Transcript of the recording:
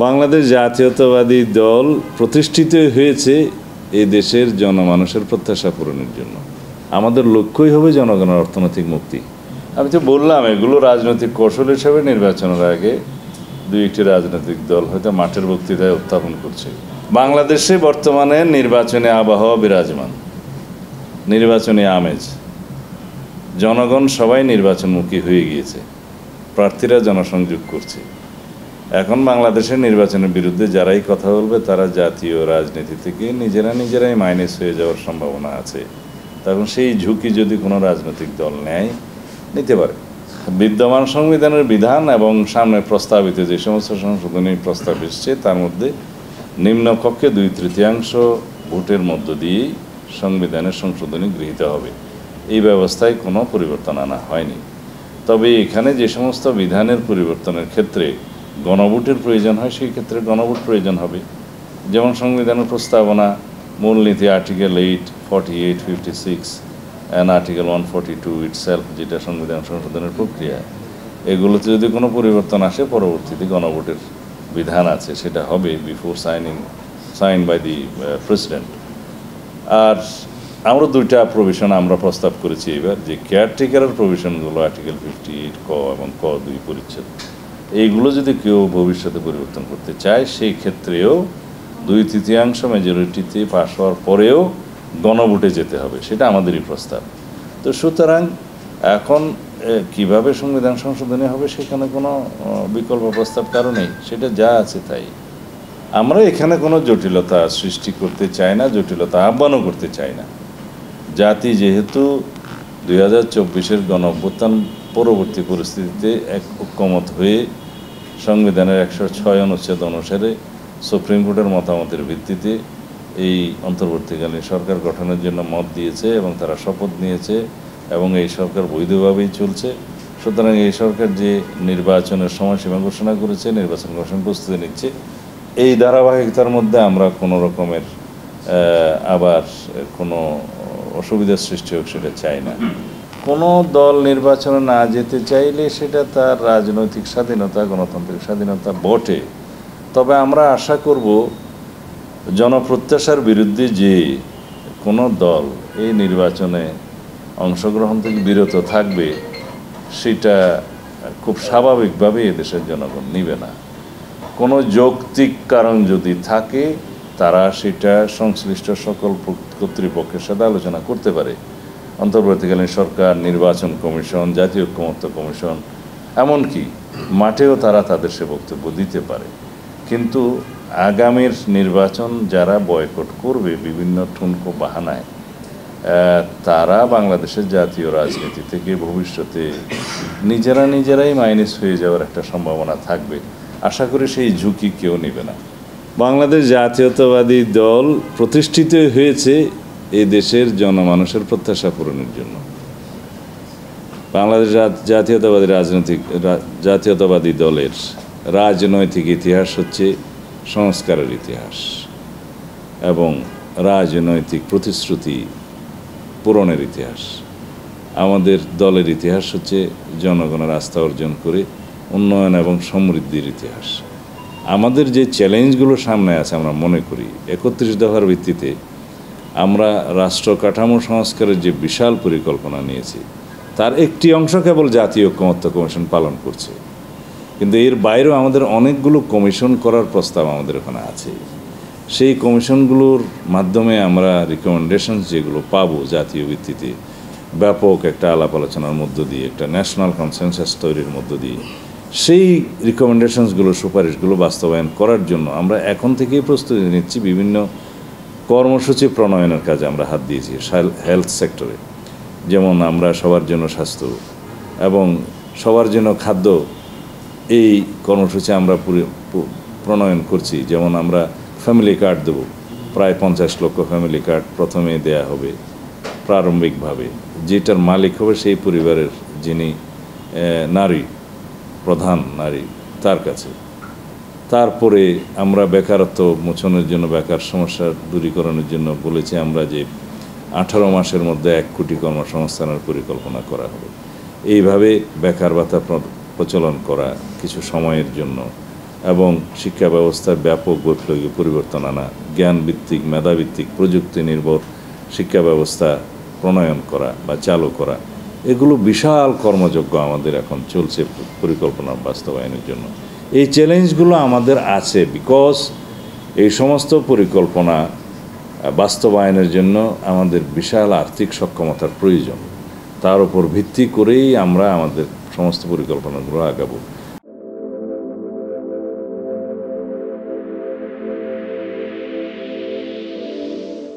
বাংলাদেশ জাতীয়তাবাদী দল প্রতিষ্ঠিত হয়েছে এই দেশের জনমানুষের প্রত্যাশা পূরণের জন্য। আমাদের লক্ষ্যই হবে জনগণের অর্থনৈতিক মুক্তি। আমি তো বললাম এগুলো রাজনৈতিক কৌশল হিসেবে নির্বাচনের আগে দুই একটি রাজনৈতিক দল হয়তো মাঠের বক্তৃতায় উত্থাপন করছে। বাংলাদেশে বর্তমানে নির্বাচনী আবহাওয়া বিরাজমান, নির্বাচনী আমেজ, জনগণ সবাই নির্বাচনমুখী হয়ে গিয়েছে, প্রার্থীরা জনসংযোগ করছে। এখন বাংলাদেশের নির্বাচনের বিরুদ্ধে যারাই কথা বলবে তারা জাতীয় রাজনীতি থেকে নিজেরাই মাইনাস হয়ে যাওয়ার সম্ভাবনা আছে। তখন সেই ঝুঁকি যদি কোনো রাজনৈতিক দল নেয়, নিতে পারে। বিদ্যমান সংবিধানের বিধান এবং সামনে প্রস্তাবিত যে সমস্ত সংশোধনী প্রস্তাব এসছে তার মধ্যে নিম্নকক্ষে 2/3 ভোটের মধ্য দিয়েই সংবিধানের সংশোধনী গৃহীত হবে। এই ব্যবস্থায় কোনো পরিবর্তন আনা হয়নি। তবে এখানে যে সমস্ত বিধানের পরিবর্তনের ক্ষেত্রে গণভোটের প্রয়োজন হয়, সেই ক্ষেত্রে গণভোট প্রয়োজন হবে। যেমন সংবিধানের প্রস্তাবনা, মূলনীতি আর্টিকেল 8, 48, 56 অ্যান্ড আর্টিকেল 142 ইটসেলফ, যেটা সংবিধান সংশোধনের প্রক্রিয়া, এগুলোতে যদি কোনো পরিবর্তন আসে পরবর্তীতে গণভোটের বিধান আছে, সেটা হবে before sign by the president. আর আমরা 2টা প্রভিশন আমরা প্রস্তাব করেছি এবার, যে কেয়ারটেকারের প্রভিশনগুলো আর্টিকেল 58 ক এবং ক 2 পরিচ্ছেদ, এইগুলো যদি কেউ ভবিষ্যতে পরিবর্তন করতে চায় সেই ক্ষেত্রেও 2/3 মেজরিটিতে পাশ হওয়ার পরেও গণভোটে যেতে হবে, সেটা আমাদেরই প্রস্তাব। তো সুতরাং এখন কিভাবে সংবিধান সংশোধনী হবে সেখানে কোনো বিকল্প প্রস্তাব কারো নেই, সেটা যা আছে তাই। আমরা এখানে কোনো জটিলতা সৃষ্টি করতে চাই না, জটিলতা আহ্বানও করতে চাই না। জাতি যেহেতু 2024-এর গণ-অভ্যুত্থান পরবর্তী পরিস্থিতিতে এক ঐক্যমত হয়ে সংবিধানের 106 অনুচ্ছেদ অনুসারে সুপ্রিম কোর্টের মতামতের ভিত্তিতে এই অন্তর্বর্তীকালীন সরকার গঠনের জন্য মত দিয়েছে এবং তারা শপথ নিয়েছে এবং এই সরকার বৈধভাবেই চলছে। সুতরাং এই সরকার যে নির্বাচনের সময়সীমা ঘোষণা করেছে, নির্বাচন ঘোষণা প্রস্তুতি নিচ্ছে, এই ধারাবাহিকতার মধ্যে আমরা কোনো রকমের আবার কোনো অসুবিধার সৃষ্টি হোক সেটা চাই না। কোনো দল নির্বাচনে না যেতে চাইলে সেটা তার রাজনৈতিক স্বাধীনতা, গণতান্ত্রিক স্বাধীনতা বটে। তবে আমরা আশা করব জনপ্রত্যাশার বিরুদ্ধে যে কোনো দল এই নির্বাচনে অংশগ্রহণ থেকে বিরত থাকবে সেটা খুব স্বাভাবিকভাবে এদেশের জনগণ নিবে না। কোনো যৌক্তিক কারণ যদি থাকে তারা সেটা সংশ্লিষ্ট সকল কর্তৃপক্ষের সাথে আলোচনা করতে পারে। অন্তর্বর্তীকালীন সরকার, নির্বাচন কমিশন, জাতীয় ঐক্যমত্য কমিশন, এমনকি মাঠেও তারা তাদের সে বক্তব্য দিতে পারে। কিন্তু আগামীর নির্বাচন যারা বয়কট করবে বিভিন্ন ঠুনকো বাহানায়, তারা বাংলাদেশের জাতীয় রাজনীতি থেকে ভবিষ্যতে নিজেরাই মাইনাস হয়ে যাওয়ার একটা সম্ভাবনা থাকবে। আশা করি সেই ঝুঁকি কেউ নেবে না। বাংলাদেশ জাতীয়তাবাদী দল প্রতিষ্ঠিত হয়েছে এই দেশের জনমানুষের প্রত্যাশা পূরণের জন্য। বাংলাদেশ জাতীয়তাবাদী দলের রাজনৈতিক ইতিহাস হচ্ছে সংস্কারের ইতিহাস এবং রাজনৈতিক প্রতিশ্রুতি পূরণের ইতিহাস। আমাদের দলের ইতিহাস হচ্ছে জনগণের আস্থা অর্জন করে উন্নয়ন এবং সমৃদ্ধির ইতিহাস। আমাদের যে চ্যালেঞ্জগুলো সামনে আছে, আমরা মনে করি 31 দফার ভিত্তিতে আমরা রাষ্ট্র কাঠামো সংস্কারের যে বিশাল পরিকল্পনা নিয়েছি তার একটি অংশ কেবল জাতীয় ঐক্যমত্য কমিশন পালন করছে, কিন্তু এর বাইরেও আমাদের অনেকগুলো কমিশন করার প্রস্তাব আমাদের ওখানে আছে। সেই কমিশনগুলোর মাধ্যমে আমরা রিকমেন্ডেশনস যেগুলো পাবো জাতীয় ভিত্তিতে, ব্যাপক একটা আলাপ আলোচনার মধ্য দিয়ে, একটা ন্যাশনাল কনসেনসাস তৈরির মধ্য দিয়ে সেই রিকমেন্ডেশনসগুলো, সুপারিশগুলো বাস্তবায়ন করার জন্য আমরা এখন থেকেই প্রস্তুতি নিচ্ছি। বিভিন্ন কর্মসূচি প্রণয়নের কাজে আমরা হাত দিয়েছি হেলথ সেক্টরে, যেমন আমরা সবার জন্য স্বাস্থ্য এবং সবার জন্য খাদ্য, এই কর্মসূচি আমরা প্রণয়ন করছি। যেমন আমরা ফ্যামিলি কার্ড দেব, প্রায় 50 লক্ষ ফ্যামিলি কার্ড প্রথমে দেয়া হবে প্রারম্ভিকভাবে, যেটার মালিক হবে সেই পরিবারের যিনি প্রধান নারী তার কাছে। তারপরে আমরা বেকারত্ব মোচনের জন্য, বেকার সমস্যার দূরীকরণের জন্য বলেছি আমরা যে 18 মাসের মধ্যে 1 কোটি কর্মসংস্থানের পরিকল্পনা করা হবে। এইভাবে বেকার ভাতা প্রচলন করা কিছু সময়ের জন্য, এবং শিক্ষা ব্যবস্থায় ব্যাপক বৈপ্লবিক পরিবর্তন আনা, জ্ঞানভিত্তিক মেধাভিত্তিক প্রযুক্তি নির্ভর শিক্ষা ব্যবস্থা প্রণয়ন করা বা চালু করা, এগুলো বিশাল কর্মযজ্ঞ আমাদের এখন চলছে পরিকল্পনা বাস্তবায়নের জন্য। এই চ্যালেঞ্জগুলো আমাদের আছে বিকজ এই সমস্ত পরিকল্পনা বাস্তবায়নের জন্য আমাদের বিশাল আর্থিক সক্ষমতার প্রয়োজন। তার উপর ভিত্তি করেই আমরা আমাদের সমস্ত পরিকল্পনাগুলো আগাবো।